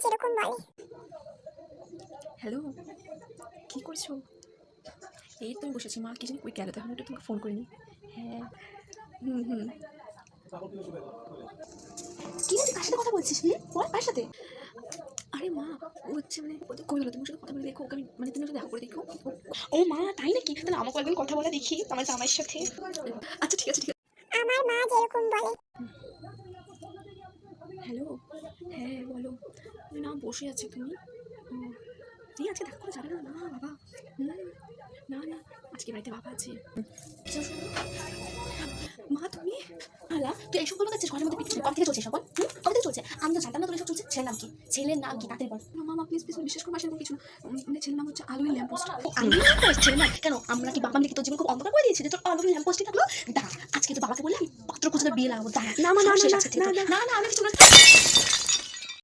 যেরকম বলে। হ্যালো, কী করছো? এই তো আমি বসেছি, মা কি জানি কই গেল, তখন একটু তোমাকে ফোন করিনি। হ্যাঁ, হুম। কি রে, কার সাথে কথা বলছিস? বল, কার সাথে? আরে মা, ও হচ্ছে মানে কই গেলো, তোমার সাথে কথা বলে দেখো, ওকে আমি মানে তুমি ওকে দেখা করে দেখো। ও মা, তাই নাকি? তাহলে আমাকে একদিন কথা বলে দেখি আমার জামাইয়ের সাথে। আচ্ছা ঠিক আছে। আমার মা যেরকম বলে। হ্যালো, হ্যাঁ বলো। না বসে আছি, তুমি? ও, এই আজকে দেখা করা যাবে না, না বাবা। না আজকে বাড়িতে বাবা আছে। মা তুমি? আলা, তুই এইসব বলে গেছিস ঘরের মধ্যে পিছনে? কবে থেকে চলছে সব? কবে থেকে চলছে? আমি তো জানতাম না তোর এসব চলছে। ছেলের নাম কি? ছেলের নাম কি? তাড়াতাড়ি বল। মা প্লিজ বিশ্বাস করো, সেরকম কিছু না। মানে ছেলের নাম হচ্ছে আলোই ল্যাম্পপোস্ট। আমি ছেলের নাম কেন? আমরা কি বাবা মিলে তোর জীবন খুব অন্ধকার করে দিয়েছি যে তোর আলোর ল্যাম্পপোস্টই থাকলো? দাঁড়া, আজকে তো বাবাকে বললে আমি পাত্র খুঁজে তোর বিয়ে লাগাবো। দাঁড়া, না, আমি কিছু না।